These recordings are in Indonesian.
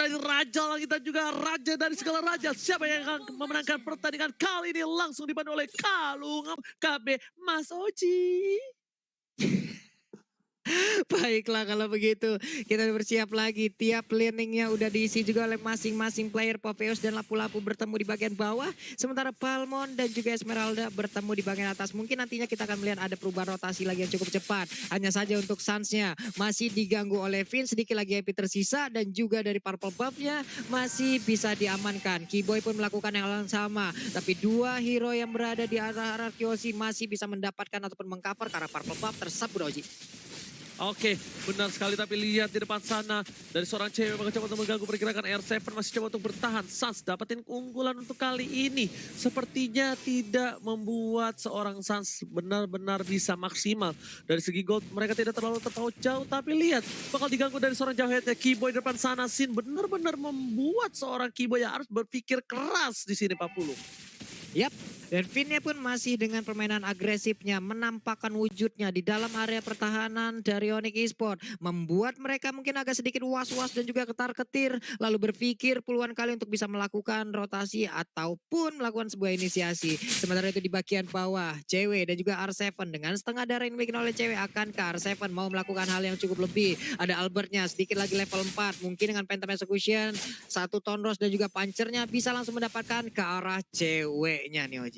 dari raja langit dan juga raja dari segala raja. Siapa yang akan memenangkan pertandingan kali ini langsung dipandu oleh Kalung KB Mas Oji. Baiklah kalau begitu, kita bersiap lagi. Tiap landingnya udah diisi juga oleh masing-masing player. Popeyos dan Lapu-Lapu bertemu di bagian bawah. Sementara Palmon dan juga Esmeralda bertemu di bagian atas. Mungkin nantinya kita akan melihat ada perubahan rotasi lagi yang cukup cepat. Hanya saja untuk Suns-nya masih diganggu oleh Finn. Sedikit lagi HP tersisa dan juga dari Purple Buff-nya masih bisa diamankan. Keyboy pun melakukan yang sama. Tapi dua hero yang berada di arah Kyoshi masih bisa mendapatkan ataupun mengcover karena Purple Buff tersab Bro Oji. Oke, benar sekali, tapi lihat di depan sana dari seorang cewek mencoba untuk mengganggu pergerakan R7, masih coba untuk bertahan. Suns dapetin keunggulan untuk kali ini. Sepertinya tidak membuat seorang Suns benar-benar bisa maksimal. Dari segi gold mereka tidak terlalu terpaut jauh, tapi lihat bakal diganggu dari seorang jauhnya Keyboy di depan sana. Sin benar-benar membuat seorang Keyboy yang harus berpikir keras di sini Pak Pulung. Yap, dan Finn-nya pun masih dengan permainan agresifnya menampakkan wujudnya di dalam area pertahanan dari Onyx Esports. Membuat mereka mungkin agak sedikit was-was dan juga ketar-ketir. Lalu berpikir puluhan kali untuk bisa melakukan rotasi ataupun melakukan sebuah inisiasi. Sementara itu di bagian bawah, cewek dan juga R7 dengan setengah darah yang dimiliki oleh cewek akan ke R7 mau melakukan hal yang cukup lebih. Ada Albertnya sedikit lagi level 4. Mungkin dengan Phantom Execution, satu Tonros dan juga Punchernya bisa langsung mendapatkan ke arah ceweknya nih Oji.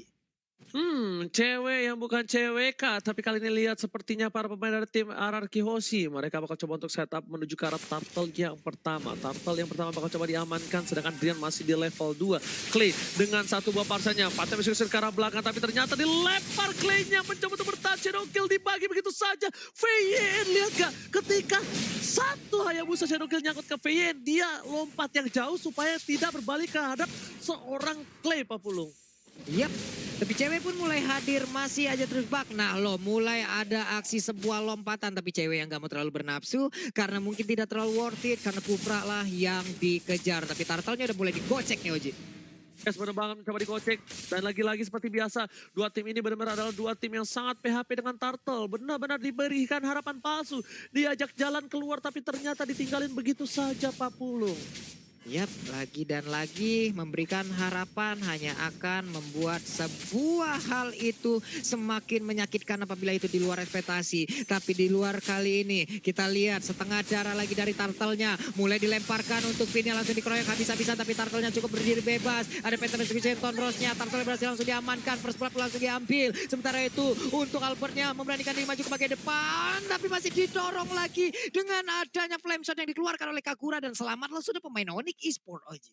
Cewek yang bukan cewek kah, tapi kali ini lihat sepertinya para pemain dari tim RRQ Hoshi. Mereka bakal coba untuk setup menuju ke arah turtle yang pertama. Turtle yang pertama bakal coba diamankan, sedangkan Drian masih di level 2. Clay dengan satu buah parsanya, Phantom Execution ke arah belakang, tapi ternyata dilempar Clay-nya mencoba untuk bertahan. Shadow Kill dibagi begitu saja. Feyen, lihat gak? Ketika satu Hayabusa Shadow Kill nyangkut ke Feyen, dia lompat yang jauh supaya tidak berbalik terhadap seorang Clay, Pak Pulung. Yap, tapi cewek pun mulai hadir, masih aja terus bak. Nah loh, mulai ada aksi sebuah lompatan, tapi cewek yang gak mau terlalu bernafsu karena mungkin tidak terlalu worth it, karena Kufra lah yang dikejar. Tapi turtle-nya udah mulai digocek nih Oji. Yes, penerbangan mencoba digocek, dan lagi-lagi seperti biasa, dua tim ini benar-benar adalah dua tim yang sangat PHP dengan Turtle. Benar-benar diberikan harapan palsu, diajak jalan keluar tapi ternyata ditinggalin begitu saja Pak Pulung. Yap, lagi dan lagi memberikan harapan hanya akan membuat sebuah hal itu semakin menyakitkan apabila itu di luar ekspektasi. Tapi di luar kali ini kita lihat setengah darah lagi dari turtle-nya. Mulai dilemparkan untuk Finn langsung dikeroyok habis-habisan, tapi turtle-nya cukup berdiri bebas. Ada Phantom Execution Tonros-nya, turtle berhasil langsung diamankan, first blood langsung diambil. Sementara itu untuk Albert-nya memberanikan diri maju ke bagian depan, tapi masih didorong lagi dengan adanya flame shot yang dikeluarkan oleh Kagura, dan selamatlah sudah pemain Onyx Esports Oji.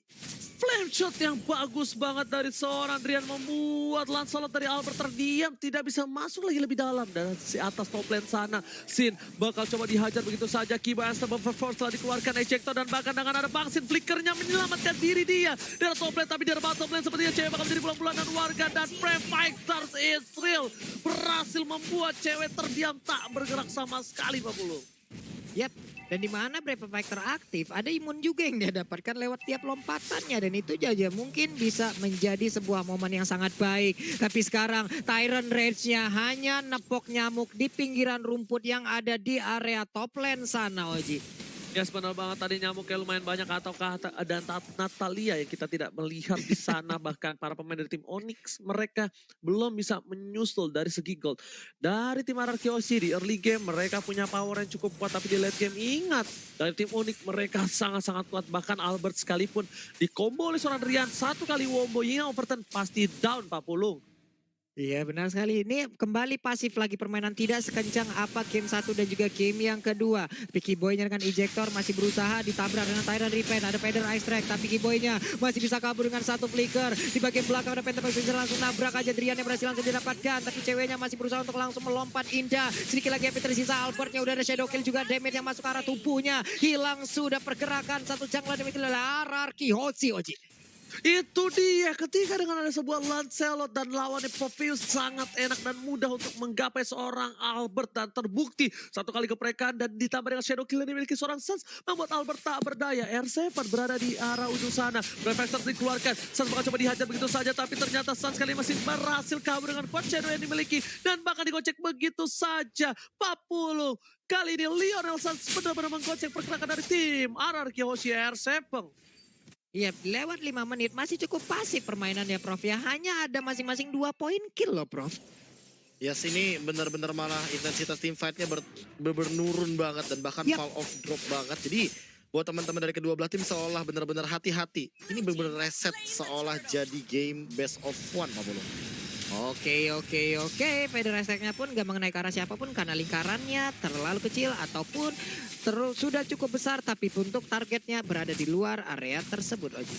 Flame shot yang bagus banget dari seorang Drian membuat Lancelot dari Albert terdiam, tidak bisa masuk lagi lebih dalam. Dan si atas top lane sana, Sin bakal coba dihajar begitu saja. Kiba Unstoppable Force telah dikeluarkan ejector, dan bahkan dengan ada Bang Sin flickernya menyelamatkan diri dia dari top lane. Tapi dari bawah top lane sepertinya cewek bakal menjadi bulan-bulanan warga, dan Prem Fighters Israel berhasil membuat cewek terdiam tak bergerak sama sekali Pak Pulung. Yap, dan di mana Brave Fighter aktif, ada imun juga yang dia dapatkan lewat tiap lompatannya, dan itu aja mungkin bisa menjadi sebuah momen yang sangat baik. Tapi sekarang Tyrant Rage-nya hanya nepok nyamuk di pinggiran rumput yang ada di area top lane sana Oji. Yes, benar banget, tadi nyamuknya lumayan banyak, ataukah ada Natalia yang kita tidak melihat di sana. Bahkan para pemain dari tim Onyx mereka belum bisa menyusul dari segi gold. Dari tim RRQ Hoshi di early game mereka punya power yang cukup kuat, tapi di late game ingat dari tim Onyx mereka sangat-sangat kuat. Bahkan Albert sekalipun di combo oleh seorang Drian, satu kali wombo yang overturn pasti down Pak Pulung. Iya benar sekali, ini kembali pasif lagi permainan, tidak sekencang apa game 1 dan juga game yang kedua. Picky Boy-nya dengan ejector masih berusaha ditabrak dengan Tyrant Repent, ada Feather Ice Track, tapi Picky Boy-nya masih bisa kabur dengan satu flicker. Di bagian belakang ada Phantom Execution langsung nabrak aja, Drian yang berhasil langsung didapatkan, tapi ceweknya masih berusaha untuk langsung melompat indah. Sedikit lagi HP tersisa, Albertnya udah ada Shadow Kill juga, damage yang masuk ke arah tubuhnya. Hilang sudah pergerakan, satu jungler dimiliki oleh RRQ Hoshi Oji. Itu dia, ketika dengan ada sebuah Lancelot dan lawannya Popeyes sangat enak dan mudah untuk menggapai seorang Albert dan terbukti satu kali keprekan dan ditambah dengan Shadow Kill yang dimiliki seorang Suns membuat Albert tak berdaya. R7 berada di arah ujung sana, Reflektor dikeluarkan, Suns bakal coba dihajar begitu saja tapi ternyata Suns kali masih berhasil kabur dengan quad Shadow yang dimiliki dan bahkan digocek begitu saja. 40 kali ini Lionel Suns benar-benar menggocek pergerakan dari tim RRQ Hoshi R7. Iya, lewat 5 menit masih cukup pasif permainannya Prof ya. Hanya ada masing-masing 2 poin kill loh Prof. Ya sini benar-benar malah intensitas team fight-nya menurun banget dan bahkan Yap. fall off drop banget. Jadi buat teman-teman dari kedua belah tim seolah benar-benar hati-hati. Ini benar-benar reset seolah jadi game best of one Pak Bolo. Oke. Feder Esteknya pun gak mengenai ke arah siapapun karena lingkarannya terlalu kecil ataupun sudah cukup besar. Tapi untuk targetnya berada di luar area tersebut Oji.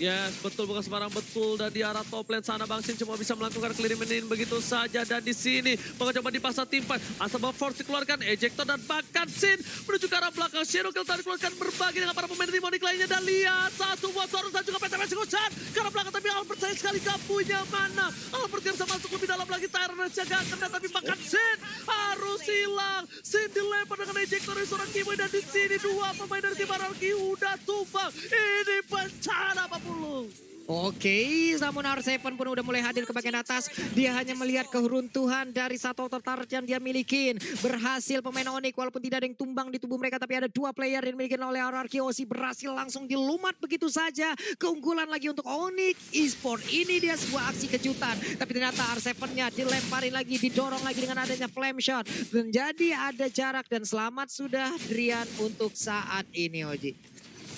Yes, betul bukan sembarang betul dan di arah top lane sana Bang Sin cuma bisa melakukan clear minin begitu saja dan di sini mencoba dipaksa tim fight. Asal Force dikeluarkan, ejector dan bahkan Sin menuju ke arah belakang. Shadow Kill tadi dikeluarkan berbagi dengan para pemain Demonic lainnya dan lihat satu buat Sorus dan juga PTMS Kusan ke arah belakang tapi Albert sayang sekali gak punya mana. Albert gak bisa masuk lebih dalam lagi, Tyrants gak kena tapi bahkan Sin harus hilang. Sin dilempar dengan ejector dari seorang Kiboy dan di sini dua pemain dari tim RRQ udah tumbang. Ini bencana Pak Pulung. Oke, namun R7 pun udah mulai hadir ke bagian atas. Dia hanya melihat kehuruntuhan dari satu otot yang dia milikin. Berhasil pemain Onyx walaupun tidak ada yang tumbang di tubuh mereka. Tapi ada 2 player yang dimiliki oleh RRQ Hoshi berhasil langsung dilumat begitu saja. Keunggulan lagi untuk Onyx Esport. Ini dia sebuah aksi kejutan. Tapi ternyata R7-nya dilemparin lagi, didorong lagi dengan adanya flame shot. Menjadi ada jarak dan selamat sudah Drian untuk saat ini Oji.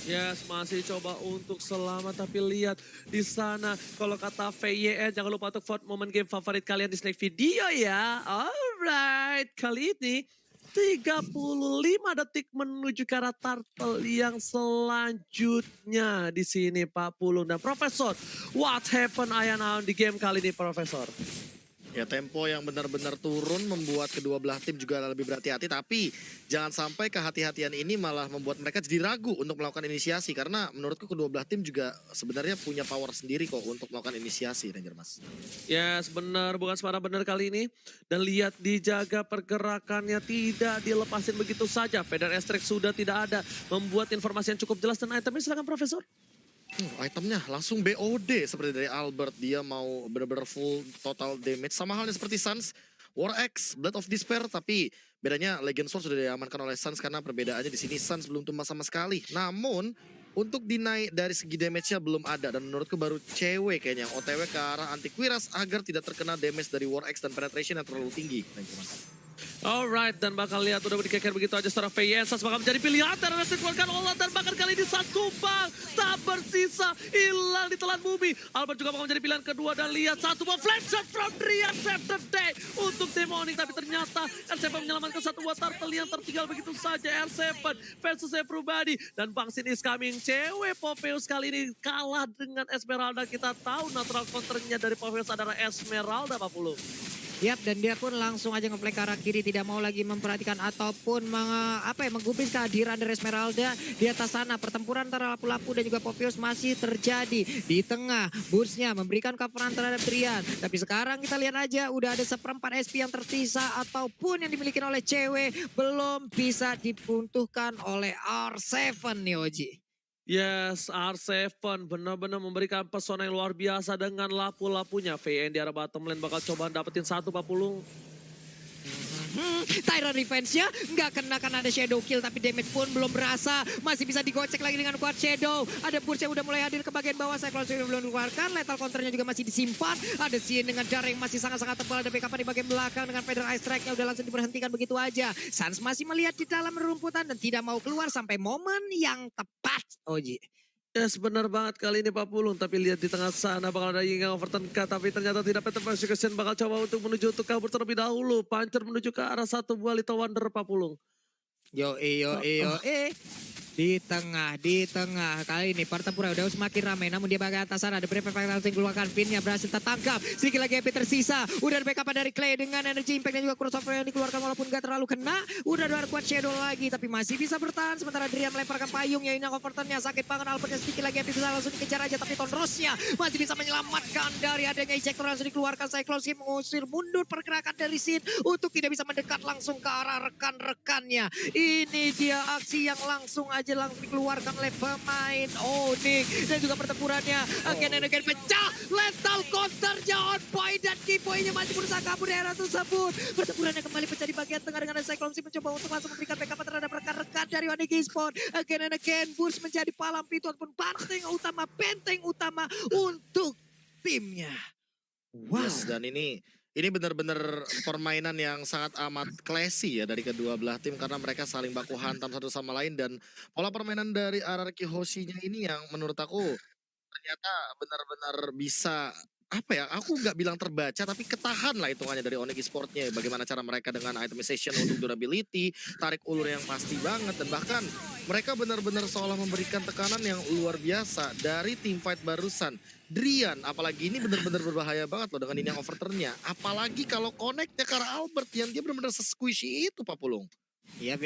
Yes, masih coba untuk selamat tapi lihat di sana kalau kata VYN jangan lupa untuk vote momen game favorit kalian di Snake video ya. Alright, kali ini 35 detik menuju ke arah turtle yang selanjutnya di sini Pak Pulung dan Profesor. What happened Ayana di game kali ini Profesor? Ya tempo yang benar-benar turun membuat kedua belah tim juga lebih berhati-hati. Tapi jangan sampai kehati-hatian ini malah membuat mereka jadi ragu untuk melakukan inisiasi. Karena menurutku kedua belah tim juga sebenarnya punya power sendiri kok untuk melakukan inisiasi Ranger Mas. Yes, benar. Bukan sembarang benar kali ini. Dan lihat dijaga pergerakannya tidak dilepasin begitu saja. Feder Estrek sudah tidak ada. Membuat informasi yang cukup jelas dan itemnya silakan Profesor. Itemnya langsung BOD seperti dari Albert. Dia mau benar-benar full total damage. Sama halnya seperti Suns, War X, Blood of Despair. Tapi bedanya Legend Sword sudah diamankan oleh Suns karena perbedaannya di sini Suns belum tumbang sama sekali. Namun untuk dinaik dari segi damage-nya belum ada. Dan menurutku baru cewek kayaknya yang OTW ke arah Antiquiras agar tidak terkena damage dari War X dan penetration yang terlalu tinggi. Alright, dan bakal lihat udah dikeker begitu aja secara Sas bakal menjadi pilihan. Terus dikeluarkan Allah dan bahkan kali ini Sas tumbang. Tak bersisa, hilang di telan bumi. Albert juga bakal menjadi pilihan kedua dan lihat satu buah flash shot from Drian save the day untuk Demonic. Tapi ternyata R7 menyelamatkan satu buah turtle yang tertinggal begitu saja. R7 versus Everybody dan Bang Sin is coming. Cewek Popeyes kali ini kalah dengan Esmeralda. Kita tahu natural counternya dari Popeyes adalah Esmeralda Pak Pulu. Yap, dan dia pun langsung aja nge-flank ke arah kiri, tidak mau lagi memperhatikan ataupun menggubris kehadiran dari Esmeralda di atas sana. Pertempuran antara Lapu-Lapu dan juga Popeyes masih terjadi di tengah. Bursnya memberikan coveran terhadap Drian. Tapi sekarang kita lihat aja udah ada 1/4 SP yang tersisa ataupun yang dimiliki oleh cewek belum bisa dipuntuhkan oleh R7 nih Oji. Yes, R7 benar-benar memberikan pesona yang luar biasa dengan lapu-lapunya. VN di arah bottom lane bakal coba dapetin satu Pak Pulung. Tyrant Revenge-nya nggak kena karena ada Shadow Kill, tapi damage pun belum berasa. Masih bisa digocek lagi dengan Quad Shadow. Ada Burst yang udah mulai hadir ke bagian bawah. Cyclone Sword belum dikeluarkan. Lethal counternya juga masih disimpan. Ada Xin dengan darah yang masih sangat-sangat tebal. Ada backup di bagian belakang dengan Feather Ice Strike-nya udah langsung diberhentikan begitu aja. Suns masih melihat di dalam rumputan dan tidak mau keluar sampai momen yang tepat, Oji. Yes, benar banget kali ini Pak Pulung. Tapi lihat di tengah sana bakal ada yang overturn cut. Tapi ternyata tidak. Peter Persecution bakal coba untuk menuju untuk kabur terlebih dahulu. Puncher menuju ke arah satu buah Little Wonder Pak Pulung. Yo. Di tengah. Kali ini pertempuran udah semakin ramai. Namun dia bagian atas sana. Ada berapa langsung keluarkan pinnya. Berhasil tertangkap. Sedikit lagi MP tersisa. Udah ada backup dari Clay dengan energi impact dan juga crossover yang dikeluarkan walaupun gak terlalu kena. Udah ada kuat Shadow lagi. Tapi masih bisa bertahan. Sementara Drian melemparkan payung. Ya ini converternya sakit banget. Albertnya sedikit lagi MP bisa langsung dikejar aja. Tapi Tonrosnya masih bisa menyelamatkan dari adanya ejector langsung dikeluarkan. Cyclones mengusir mundur pergerakan dari Sin. Untuk tidak bisa mendekat langsung ke arah rekan-rekannya. Ini dia aksi yang langsung dikeluarkan oleh pemain Onyx dan juga pertempurannya again and again pecah. Lethal counternya on point dan Kiboy-nya masih berusaha kabur dari arah tersebut. Pertempurannya kembali pecah di bagian tengah dengan Cyclones mencoba untuk langsung memberikan backup terhadap rekan-rekan dari Onyx Esports. Again and again Burst menjadi palang pintu ataupun benteng utama untuk timnya. Wow. Yes, dan ini benar-benar permainan yang sangat amat classy ya dari kedua belah tim karena mereka saling baku hantam satu sama lain dan pola permainan dari RRQ Hoshi-nya ini yang menurut aku ternyata benar-benar bisa apa ya, aku nggak bilang terbaca tapi ketahan lah hitungannya dari Onyx Esports-nya. Bagaimana cara mereka dengan itemization untuk durability, tarik ulur yang pasti banget dan bahkan mereka benar-benar seolah memberikan tekanan yang luar biasa dari team fight barusan. Drian, apalagi ini benar-benar berbahaya banget loh dengan ini yang overturn-nya. Apalagi kalau connect-nya ke arah Albert yang dia benar-benar se-squishy itu Pak Pulung. Yap.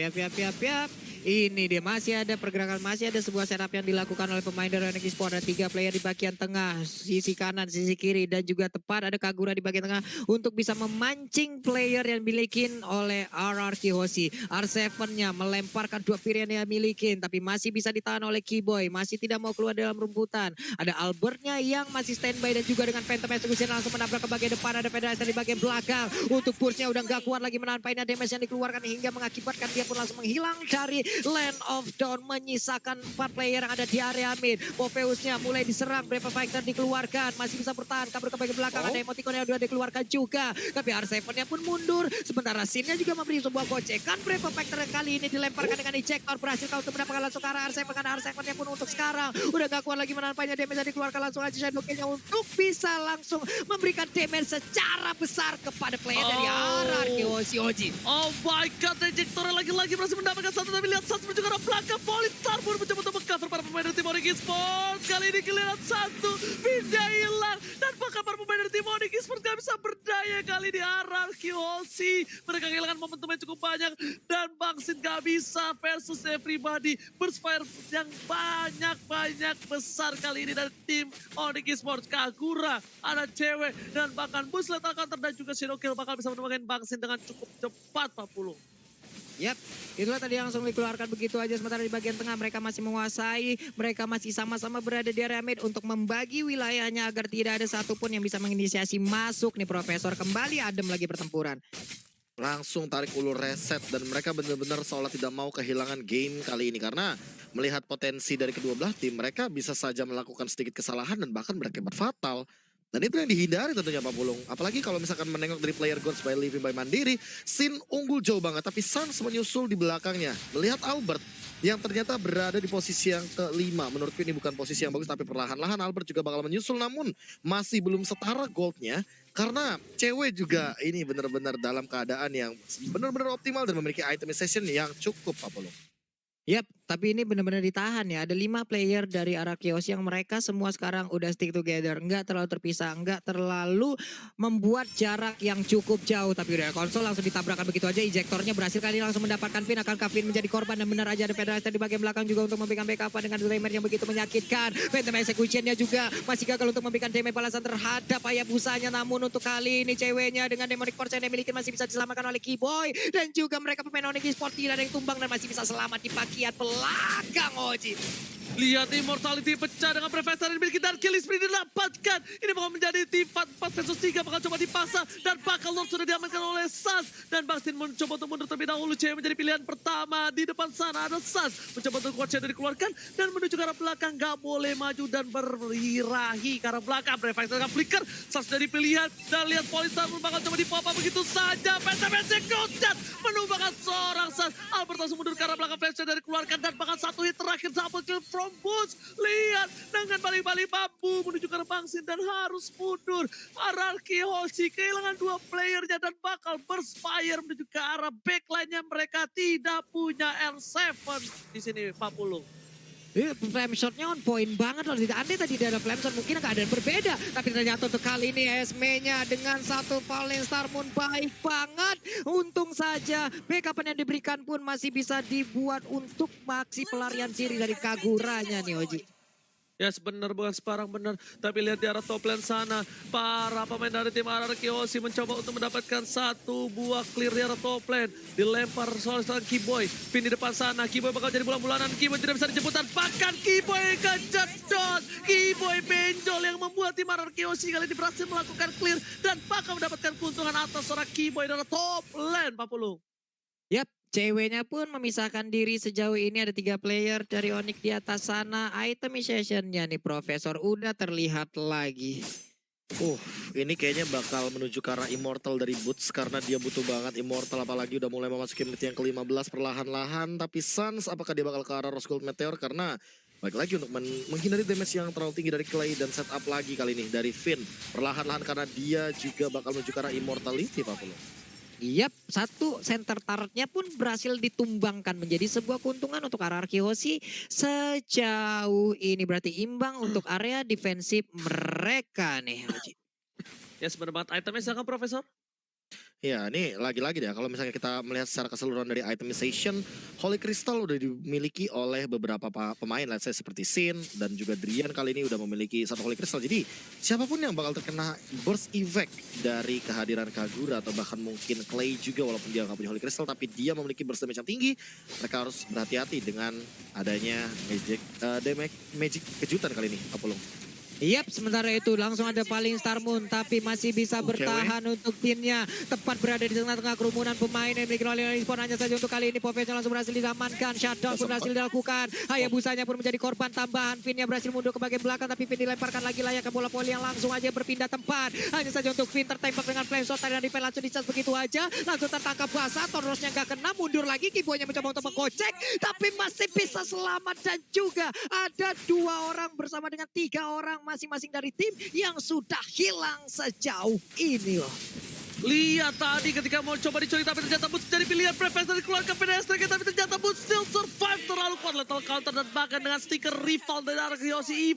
Ini dia masih ada pergerakan, masih ada sebuah setup yang dilakukan oleh pemain dari Onyx Esports. Ada 3 player di bagian tengah, sisi kanan, sisi kiri dan juga tepat ada Kagura di bagian tengah untuk bisa memancing player yang dimiliki oleh RRQ Hoshi. R7-nya melemparkan 2 player yang milikin tapi masih bisa ditahan oleh Kiboy, masih tidak mau keluar dalam rumputan. Ada Albert-nya yang masih standby dan juga dengan Phantom Execution langsung menabrak ke bagian depan. Ada Federation di bagian belakang. Untuk Burst-nya udah gak kuat lagi menahan painnya, damage yang dikeluarkan hingga mengakibatkan dia pun langsung menghilang dari Land of Dawn, menyisakan 4 player yang ada di area mid. Popheus-nya mulai diserang, Brave Fighter dikeluarkan, masih bisa bertahan, kabur ke bagian belakang, ada emoticon yang sudah dikeluarkan juga. Tapi R7-nya pun mundur, sementara Sin-nya juga memberi sebuah gocekan. Brave Fighter yang kali ini dilemparkan dengan ejector, berhasil untuk mendapatkan langsung ke arah R7, karena R7-nya pun untuk sekarang udah gak kuat lagi menahan painnya, damage yang dikeluarkan langsung aja Shadow King-nya untuk bisa langsung memberikan damage secara besar kepada player dari RRQ Hoshi. Oh my god, ejectornya lagi-lagi berhasil mendapatkan satu, tapi lihat Sans menuju ke arah belakang. Polystar pun mencoba untuk meng-cover para pemain dari tim Onyx Esports. Kali ini kelihatan satu, pindah hilang. Dan bahkan para pemain dari tim Onyx Esports gak bisa berdaya kali di RRQ Hoshi. Mereka kehilangan momentum yang cukup banyak. Dan Bangsin gak bisa versus everybody. Burst fire yang banyak besar kali ini dari tim Onyx Esports. Kagura, ada cewek, dan bahkan Bus Lethal Counter dan juga Shadow Kill bakal bisa menemukan Bangsin dengan cukup cepat, Pak Pulung. Yap, itulah tadi langsung dikeluarkan begitu aja. Sementara di bagian tengah mereka masih menguasai, mereka masih sama-sama berada di area mid untuk membagi wilayahnya agar tidak ada satupun yang bisa menginisiasi masuk nih Profesor. Kembali adem lagi pertempuran. Langsung tarik ulur reset dan mereka benar-benar seolah tidak mau kehilangan game kali ini karena melihat potensi dari kedua belah tim, mereka bisa saja melakukan sedikit kesalahan dan bahkan berakibat fatal. Dan itu yang dihindari tentunya Pak Pulung. Apalagi kalau misalkan menengok dari player Gods by Living by Mandiri, Sin unggul jauh banget tapi Sans menyusul di belakangnya. Melihat Albert yang ternyata berada di posisi yang kelima. Menurutku ini bukan posisi yang bagus tapi perlahan-lahan Albert juga bakal menyusul namun masih belum setara goldnya. Karena cewek juga ini benar-benar dalam keadaan yang benar-benar optimal dan memiliki itemization yang cukup Pak Pulung. Yap, tapi ini benar-benar ditahan ya. Ada 5 player dari RRQ Hoshi yang mereka semua sekarang udah stick together. Nggak terlalu terpisah, nggak terlalu membuat jarak yang cukup jauh. Tapi udah konsol langsung ditabrakan begitu aja. Ejektornya berhasil kali langsung mendapatkan pin. Akankah Pin menjadi korban dan benar aja ada Federation di bagian belakang juga untuk memberikan backup dengan damage yang begitu menyakitkan. Phantom Execution-nya juga masih gagal untuk memberikan damage balasan terhadap Hayabusanya. Namun untuk kali ini ceweknya dengan Demonic Force yang dimiliki masih bisa diselamatkan oleh Kiboy. Dan juga mereka pemain Onyx Esports tidak ada yang tumbang dan masih bisa selamat di bagian belakang Oji. Lihat Immortality pecah dengan Profesor ini dimiliki dan kill spree didapatkan. Ini bakal menjadi tim 4 versus 3 bakal coba dipaksa dan bakal Lord sudah diamankan oleh Sans. Dan Bastin mencoba untuk mundur terlebih dahulu. Cewek menjadi pilihan pertama. Di depan sana ada Sans. Mencoba untuk kuat Shadow dikeluarkan dan menuju ke arah belakang. Gak boleh maju dan berbirahi ke arah belakang. Profesor dengan flicker. Sans jadi pilihan dan lihat Polystar pun bakal coba dipop-up begitu saja. Phantom Execution menumbangkan seorang Sans. Albert langsung mundur ke arah belakang. Flash dari dikeluarkan dan bahkan satu hit terakhir double kill from Boots. Lihat dengan balik-balik bambu menuju ke Bangsin dan harus mundur. Ararki Hoshi kehilangan 2 playernya dan bakal burst fire menuju ke arah backline-nya. Mereka tidak punya R7 di sini 40. Flame shotnya on point banget loh. Andai tadi ada flame shot mungkin keadaan berbeda. Tapi ternyata untuk kali ini Esme-nya dengan satu Fallen Star Moon baik banget. Untung saja backup yang diberikan pun masih bisa dibuat untuk maksi pelarian ciri dari Kaguranya nih Oji. Ya benar, bukan separang benar. Tapi lihat di arah top lane sana. Para pemain dari tim Ararki Hoshi mencoba untuk mendapatkan satu buah clear di arah top lane. Dilempar soal Kiboy. Pin di depan sana. Kiboy bakal jadi bulan-bulanan. Kiboy tidak bisa dijemput. Bahkan Kiboy kejedot. Kiboy benjol yang membuat tim Ararki Hoshi kali ini berhasil melakukan clear. Dan bakal mendapatkan keuntungan atas seorang Kiboy di arah top lane 40. Yap, ceweknya pun memisahkan diri sejauh ini ada 3 player dari Onyx di atas sana. Itemization-nya nih Profesor udah terlihat lagi. Ini kayaknya bakal menuju ke arah Immortal dari Boots karena dia butuh banget Immortal, apalagi udah mulai memasuki menit yang ke-15 perlahan-lahan. Tapi Suns apakah dia bakal ke arah Rose Gold Meteor karena balik lagi untuk menghindari damage yang terlalu tinggi dari Clay dan setup lagi kali ini dari Finn. Perlahan-lahan karena dia juga bakal menuju ke arah Immortality 40. Yap, satu center turretnya pun berhasil ditumbangkan menjadi sebuah keuntungan untuk Ararki Hoshi sejauh ini. Berarti imbang untuk area defensif mereka nih Oji. Ya sebenarnya banget itemnya silakan Profesor. Ya, ini lagi-lagi deh, kalau misalnya kita melihat secara keseluruhan dari itemization, Holy Crystal udah dimiliki oleh beberapa pemain, let's say seperti Sin dan juga Drian kali ini udah memiliki satu Holy Crystal. Jadi, siapapun yang bakal terkena burst effect dari kehadiran Kagura atau bahkan mungkin Clay juga walaupun dia nggak punya Holy Crystal, tapi dia memiliki burst damage yang tinggi, mereka harus berhati-hati dengan adanya magic kejutan kali ini, Apollo. Yap, sementara itu langsung ada Falling Star Moon tapi masih bisa bertahan untuk timnya. Tepat berada di tengah-tengah kerumunan pemain yang dimiliki oleh Respawn. Hanya saja untuk kali ini Professional langsung berhasil diamankan. Shutdown pun berhasil dilakukan. Hayabusanya pun menjadi korban tambahan. Finn-nya berhasil mundur ke bagian belakang tapi Finn dilemparkan lagi layak ke bola voli yang langsung aja berpindah tempat. Hanya saja untuk Finn tertembak dengan flame shot dan defense langsung dicas begitu aja. Langsung tertangkap basah, Torosnya gak kena, mundur lagi. Kiboynya mencoba untuk mengkocek tapi masih bisa selamat dan juga ada 2 orang bersama dengan 3 orang masing-masing dari tim yang sudah hilang sejauh ini loh. Lihat tadi ketika mau coba dicuri tapi ternyata Boots jadi pilihan Profesor dikeluarkan pedestrian tapi ternyata Boots still survive terlalu kuat. Lethal counter dan bahkan dengan stiker rival dari Ararki Hoshi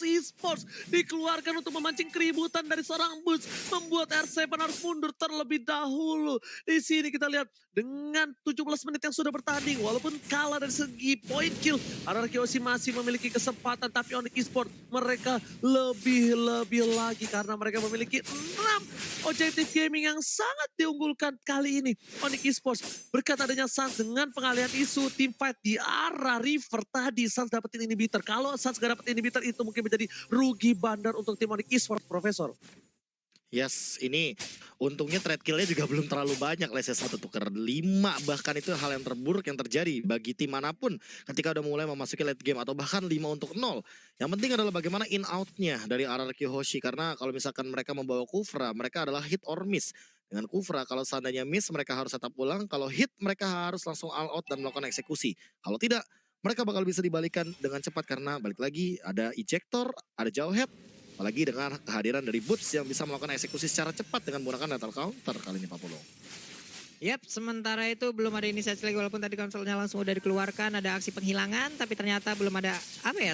Esports dikeluarkan untuk memancing keributan dari seorang Boots, membuat R7 harus mundur terlebih dahulu. Di sini kita lihat dengan 17 menit yang sudah bertanding walaupun kalah dari segi point kill, Ararki Hoshi masih memiliki kesempatan tapi Onyx Esports mereka lebih lagi karena mereka memiliki 6 objektif gaming yang sangat diunggulkan kali ini. Onyx Esports berkat adanya Suns dengan pengalihan isu team fight di arah River tadi, Suns dapetin inhibitor. Kalau Suns gak dapet inhibitor itu mungkin menjadi rugi bandar untuk tim Onyx Esports, Profesor. Yes, ini untungnya trade kill-nya juga belum terlalu banyak. Leses 1 tuker 5, bahkan itu hal yang terburuk yang terjadi bagi tim manapun ketika udah mulai memasuki late game atau bahkan 5 untuk 0. Yang penting adalah bagaimana in out-nya dari Ararki Hoshi karena kalau misalkan mereka membawa Kufra, mereka adalah hit or miss. Dengan Kufra kalau seandainya miss mereka harus setup ulang, kalau hit mereka harus langsung all out dan melakukan eksekusi. Kalau tidak, mereka bakal bisa dibalikan dengan cepat karena balik lagi ada ejector, ada jawhead. Apalagi dengan kehadiran dari Boots yang bisa melakukan eksekusi secara cepat dengan menggunakan lethal counter kali ini Pak Polo. Yap, sementara itu belum ada inisiasi lagi walaupun tadi konsolnya langsung udah dikeluarkan, ada aksi penghilangan tapi ternyata belum ada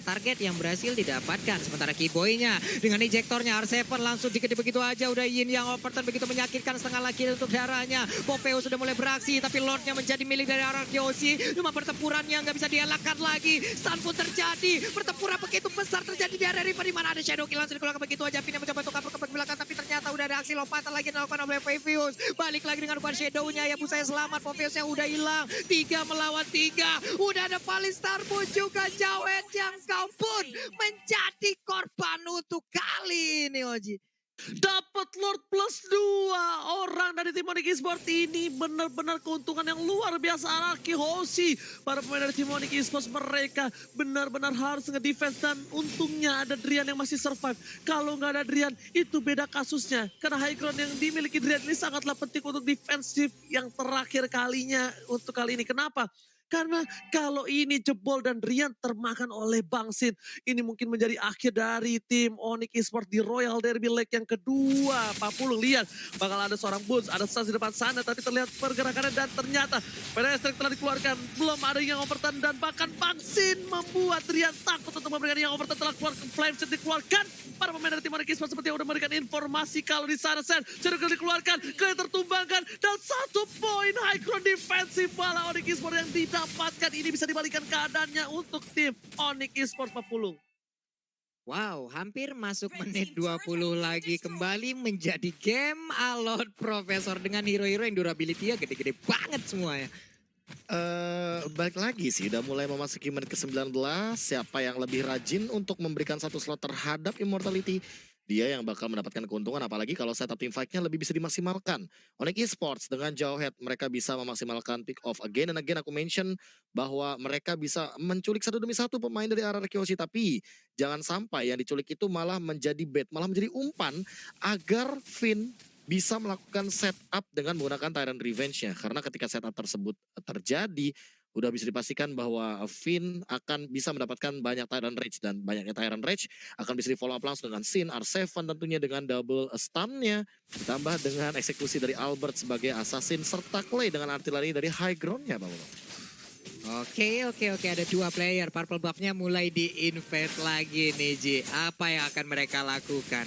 target yang berhasil didapatkan. Sementara Kiboy-nya dengan ejektornya R7 langsung dikit begitu aja udah Yin yang overturn begitu menyakitkan setengah lagi untuk darahnya. Popeo sudah mulai beraksi tapi Lordnya menjadi milik dari Ararki Hoshi. Cuma pertempurannya nggak bisa dielakkan lagi. Stun pun terjadi, pertempuran begitu besar terjadi di area River di mana ada Shadow Kill langsung dikeluarkan begitu aja. Finn mencoba untuk kabur ke belakang tapi ternyata udah ada aksi lompatan lagi dilakukan oleh Phoebus. Balik lagi dengan One Shadow ya Busaya selamat, Popeyes yang udah hilang. 3 melawan 3. Udah ada Falling Star Moon juga Jawet yang kau pun menjadi korban untuk kali ini Oji. Dapat Lord plus 2 orang dari tim Onyx Esports ini benar-benar keuntungan yang luar biasa Ararki Hoshi. Para pemain dari tim Onyx Esports mereka benar-benar harus nge-defense dan untungnya ada Drian yang masih survive. Kalau nggak ada Drian itu beda kasusnya. Karena high ground yang dimiliki Drian ini sangatlah penting untuk defensif yang terakhir kalinya untuk kali ini. Kenapa? Karena kalau ini jebol dan Rian termakan oleh Bang Sin, ini mungkin menjadi akhir dari tim Onyx Esports di Royal Derby leg yang kedua. Pak Pulung lihat bakal ada seorang Boons, ada Sans di depan sana, tapi terlihat pergerakannya dan ternyata pedestrian telah dikeluarkan, belum ada yang overturn dan bahkan Bang Sin membuat Rian takut untuk memberikan yang overturn, telah keluar Flameset dikeluarkan. Para pemain dari tim Onyx Esports seperti yang udah memberikan informasi kalau di sana Sen Cherokee dikeluarkan, kalian tertumbangkan dan 1 poin high ground defensif bola Onyx Esports yang didapatkan. Ini bisa dibalikan keadaannya untuk tim Onyx Esports, Pak Pulung. Wow, hampir masuk menit 20 lagi, kembali menjadi game Alot Profesor dengan hero-hero yang durability-nya gede-gede banget semuanya. Balik lagi sih, udah mulai memasuki menit ke-19, siapa yang lebih rajin untuk memberikan satu slot terhadap Immortality, dia yang bakal mendapatkan keuntungan, apalagi kalau setup team fight-nya lebih bisa dimaksimalkan. Onyx Esports dengan jauh head, mereka bisa memaksimalkan pick off again and again. Aku mention bahwa mereka bisa menculik satu demi satu pemain dari RRQ Hoshi, tapi jangan sampai yang diculik itu malah menjadi bait, malah menjadi umpan agar Finn bisa melakukan setup dengan menggunakan Tyrant Revenge-nya. Karena ketika setup tersebut terjadi, udah bisa dipastikan bahwa Finn akan bisa mendapatkan banyak Tyrant Rage. Dan banyaknya Tyrant Rage akan bisa di follow up langsung dengan Sin, R7 tentunya dengan double stun-nya. Ditambah dengan eksekusi dari Albert sebagai assassin, serta Clay dengan artileri dari high ground-nya, Bang. Oke, ada 2 player. Purple buff-nya mulai di-invade lagi nih, Ji. Apa yang akan mereka lakukan?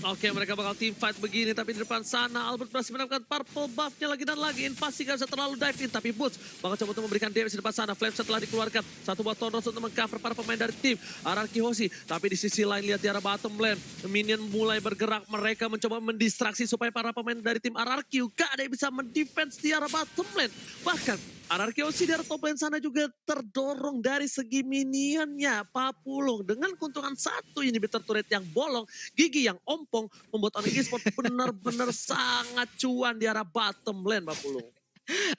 Oke, mereka bakal team fight begini, tapi di depan sana Albert berhasil mendapatkan purple buff-nya lagi dan lagi. Invasi gak bisa terlalu dive in, tapi Boots bakal coba untuk memberikan damage di depan sana. Flame setelah dikeluarkan, satu buat Tonros untuk mengcover para pemain dari tim RRQ Hoshi. Tapi di sisi lain lihat di arah bottom lane, minion mulai bergerak, mereka mencoba mendistraksi supaya para pemain dari tim RRQ gak ada yang bisa mendefense di arah bottom lane. Bahkan RRQ Hoshi di arah top lane sana juga terdorong dari segi minionnya. Pak Pulung dengan keuntungan satu inhibitor turret yang bolong, Gigi yang ompong, membuat Onyx Esports benar-benar sangat cuan di arah bottom lane, Pak Pulung.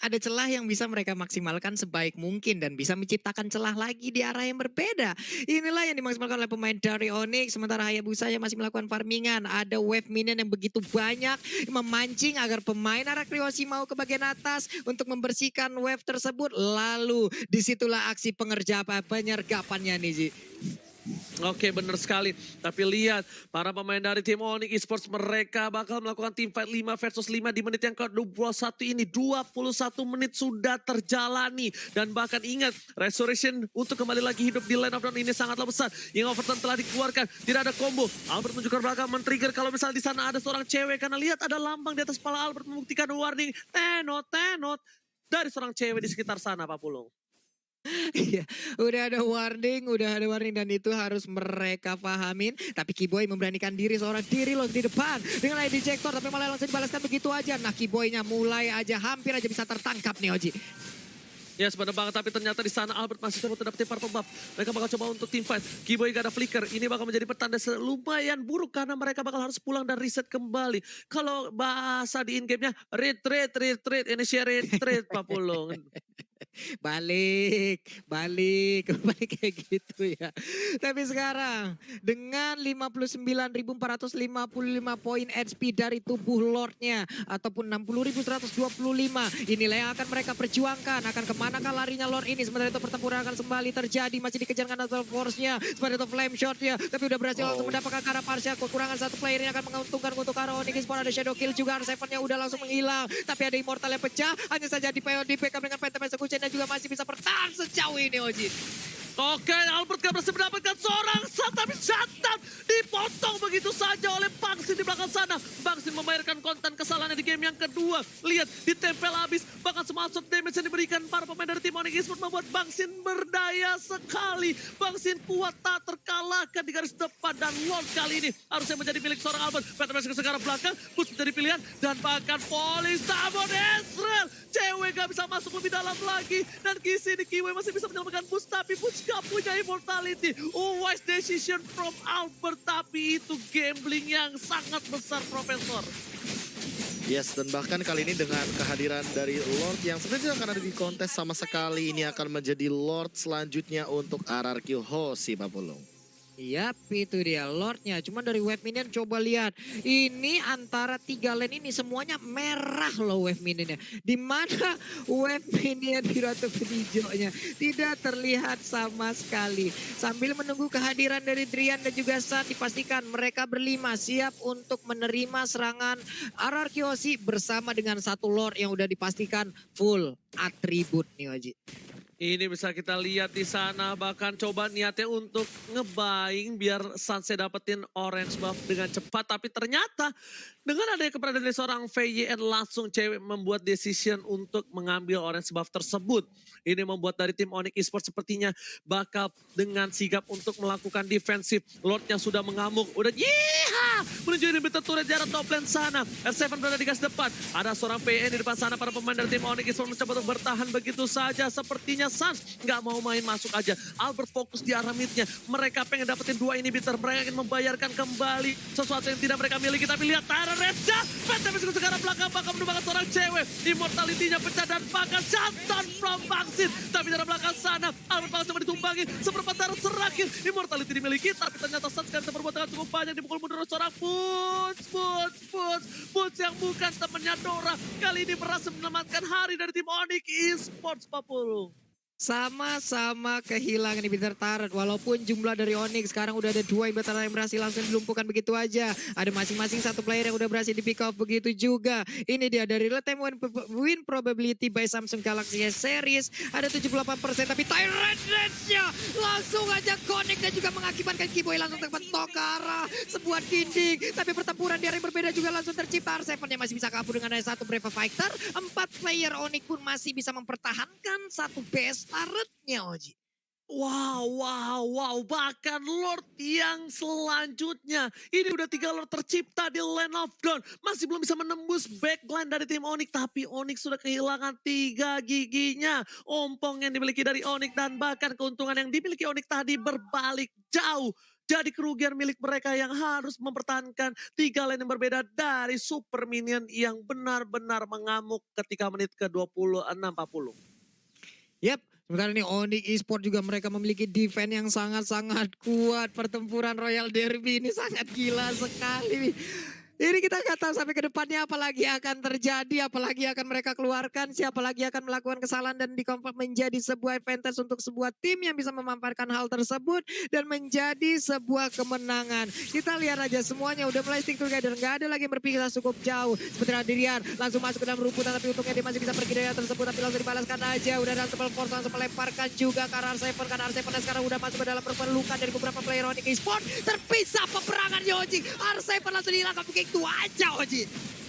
Ada celah yang bisa mereka maksimalkan sebaik mungkin dan bisa menciptakan celah lagi di arah yang berbeda. Inilah yang dimaksimalkan oleh pemain dari Onyx. Sementara Hayabusa yang masih melakukan farmingan. Ada wave minion yang begitu banyak memancing agar pemain RRQ Hoshi mau ke bagian atas untuk membersihkan wave tersebut. Lalu disitulah aksi penyergapannya nih, Ji. Oke, benar sekali. Tapi lihat, para pemain dari tim Onyx Esports mereka bakal melakukan team fight 5 versus 5 di menit yang ke-21 ini. 21 menit sudah terjalani. Dan bahkan ingat, Restoration untuk kembali lagi hidup di line of down ini sangatlah besar. Yang overturn telah dikeluarkan, tidak ada combo. Albert menunjukkan belakang, men-trigger kalau misalnya di sana ada seorang cewek. Karena lihat ada lambang di atas kepala Albert membuktikan warning. Tenot dari seorang cewek di sekitar sana, Pak Pulung. Iya, udah ada warning dan itu harus mereka pahamin. Tapi Kiboy memberanikan diri seorang diri loh di depan dengan line ejector, tapi malah langsung dibalaskan begitu aja. Nah, Kiboy-nya mulai aja hampir aja bisa tertangkap nih, Oji. Ya, sebenarnya banget, tapi ternyata di sana Albert masih coba untuk dapetin purple buff. Mereka bakal coba untuk team fight. Kiboy gak ada flicker. Ini bakal menjadi pertanda lumayan buruk karena mereka bakal harus pulang dan reset kembali. Kalau bahasa di in-game-nya, retreat, initiate retreat, Pak Pulung. Balik kembali kayak gitu ya. Tapi sekarang dengan 59.455 poin HP dari tubuh Lordnya ataupun 60.125, inilah yang akan mereka perjuangkan. Akan kemanakah larinya Lord ini? Sementara itu pertempuran akan kembali terjadi, masih dikejar dengan Natal Force-nya. Sementara itu Flame Shot-nya, tapi udah berhasil langsung mendapatkan arah Parsha. Kekurangan satu player yang akan menguntungkan untuk arah Onyx Esports. Ada Shadow Kill juga, R7-nya udah langsung menghilang. Tapi ada Immortal yang pecah, hanya saja di backup dengan Phantom Execution dan juga masih bisa bertahan sejauh ini, Oji. Oke, Albert gak berhasil mendapatkan seorang shot, tapi Shantan dipotong begitu saja oleh Bangsin di belakang sana. Bangsin membayarkan konten kesalahannya di game yang kedua. Lihat, ditempel habis, bahkan semua shot damage yang diberikan para pemain dari tim Onyx Esports membuat Bangsin berdaya sekali. Bangsin kuat tak terkalahkan di garis depan dan Lord kali ini harusnya menjadi milik seorang Albert. Phantom Execution ke arah belakang, Push menjadi pilihan dan bahkan Police Sabon Ezreal. Cewek gak bisa masuk lebih dalam lagi dan Kisi di Kiwi masih bisa menyelamatkan Push, tapi Push gak punya immortality. Wise decision from Albert, tapi itu gambling yang sangat besar, Profesor. Yes, dan bahkan kali ini dengan kehadiran dari Lord yang sebenarnya tidak akan ada di kontes sama sekali, ini akan menjadi Lord selanjutnya untuk RRQ Hoshi, Pak Pulung. Yap, itu dia Lordnya. Cuman dari wave minion coba lihat. Ini antara 3 lane ini semuanya merah loh wave minionnya. Dimana wave minion di Ratu Hijaunya tidak terlihat sama sekali. Sambil menunggu kehadiran dari Drian dan juga San, dipastikan mereka berlima siap untuk menerima serangan RRQ Hoshi bersama dengan satu Lord yang udah dipastikan full atribut nih Oji. Ini bisa kita lihat di sana, bahkan coba niatnya untuk ngebaing biar Sanse dapetin orange buff dengan cepat. Tapi ternyata dengan adanya keberadaan dari seorang VYN langsung cewek membuat decision untuk mengambil orange buff tersebut. Ini membuat dari tim Onyx Esports sepertinya bakal dengan sigap untuk melakukan defensif. Lordnya sudah mengamuk, udah yeeha! Menuju inhibitor turret jarak top lane sana. R7 berada di gas depan. Ada seorang VYN di depan sana, para pemain dari tim Onyx Esports mencoba untuk bertahan begitu saja. Sepertinya Sans nggak mau main masuk aja. Albert fokus di arah midnya. Mereka pengen dapetin 2 inhibitor. Mereka ingin membayarkan kembali sesuatu yang tidak mereka miliki. Tapi lihat Tara Redja. PTP sekarang belakang bakal menumbangkan seorang cewek. Immortality-nya pecah dan bakal jantan from Bangsin. Tapi dari belakang sana Albert bakal coba ditumbangi. Seperempat darah terakhir. Immortality dimiliki. Tapi ternyata Sans gak bisa berbuat dengan cukup banyak. Dipukul mundur oleh seorang Boots yang bukan temannya Dora. Kali ini berhasil menyelamatkan hari dari tim Onyx Esports Papulu. Sama-sama kehilangan inhibitor turret. Walaupun jumlah dari Onyx sekarang udah ada 2 inhibitor yang berhasil langsung dilumpuhkan begitu aja. Ada masing-masing satu player yang udah berhasil di pick off begitu juga. Ini dia dari real-time win probability by Samsung Galaxy S Series. Ada 78% tapi Tyrant Rage-nya langsung aja connect dan juga mengakibatkan Kiboy langsung terbentok ke arah sebuah dinding. Tapi pertempuran di area berbeda juga langsung tercipta. R7-nya masih bisa kabur dengan ada 1 Brave Fighter. 4 player Onyx pun masih bisa mempertahankan satu base turretnya Oji. Wow. Bahkan Lord yang selanjutnya. Ini udah 3 Lord tercipta di Land of Dawn. Masih belum bisa menembus backline dari tim Onyx. Tapi Onyx sudah kehilangan 3 giginya. Ompong yang dimiliki dari Onyx. Dan bahkan keuntungan yang dimiliki Onyx tadi berbalik jauh. Jadi kerugian milik mereka yang harus mempertahankan 3 lane yang berbeda dari Super Minion yang benar-benar mengamuk ketika menit ke-26-40. Yap, sementara ini Onyx Esports juga mereka memiliki defense yang sangat-sangat kuat. Pertempuran Royal Derby ini sangat gila sekali. Ini kita nggak tahu sampai ke depannya apalagi akan terjadi, apalagi akan mereka keluarkan, siapa lagi akan melakukan kesalahan dan dikonvert menjadi sebuah advantage untuk sebuah tim yang bisa memanfaatkan hal tersebut dan menjadi sebuah kemenangan. Kita lihat aja semuanya udah mulai stick together, nggak ada lagi yang berpikir cukup jauh. Seperti Adrian langsung masuk ke dalam rumputan tapi untungnya dia masih bisa pergi dari hal tersebut tapi langsung dibalaskan aja. Udah ada double force langsung melemparkan juga ke arah R7 karena R7 sekarang udah masuk ke dalam perpelukan dari beberapa player Onyx Esports. Terpisah peperangan Yoji. R7 langsung dihilangkan begitu aja Oji.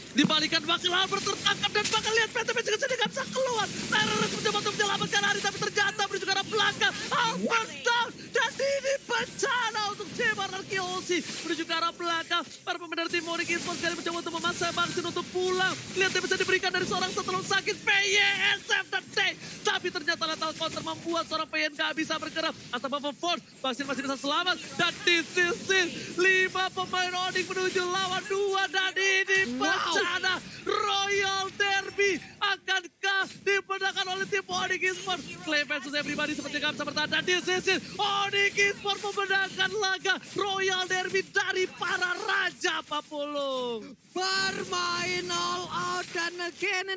Dibalikan bakal Albert tertangkap dan bakal lihat PTP juga sudah gak bisa keluar. Terus mencoba untuk menyelamatkan hari tapi ternyata menuju ke arah belakang. Albert down dan ini bencana untuk Cemar Arkeosi. Menuju ke arah belakang. Para pemain dari tim Onyx Esports kali mencoba untuk memaksa Bangsin untuk pulang. Lihat dia bisa diberikan dari seorang setelung sakit PYSF dan T. Tapi ternyata lethal counter membuat seorang PYN gak bisa bergerak. Atau Buffer Force, Bangsin masih bisa selamat. Dan di sisi 5 pemain Onyx menuju lawan 2 dan ini bencana. Royal Derby akankah dimenangkan oleh tim Onyx Esports? Claim versus everybody seperti gak bisa bertahan. Dan di sisi Onyx Esports memenangkan laga Royal Derby dari para Raja Papulung. Bermain all out dan again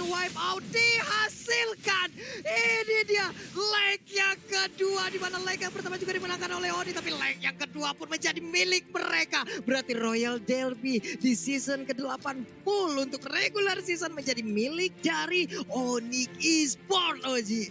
wipe out dihasilkan. Ini dia leg yang kedua di mana leg yang pertama juga dimenangkan oleh Oni tapi leg yang kedua pun menjadi milik mereka. Berarti Royal Derby di season ke-80 untuk regular season menjadi milik dari Onyx Esports Oji.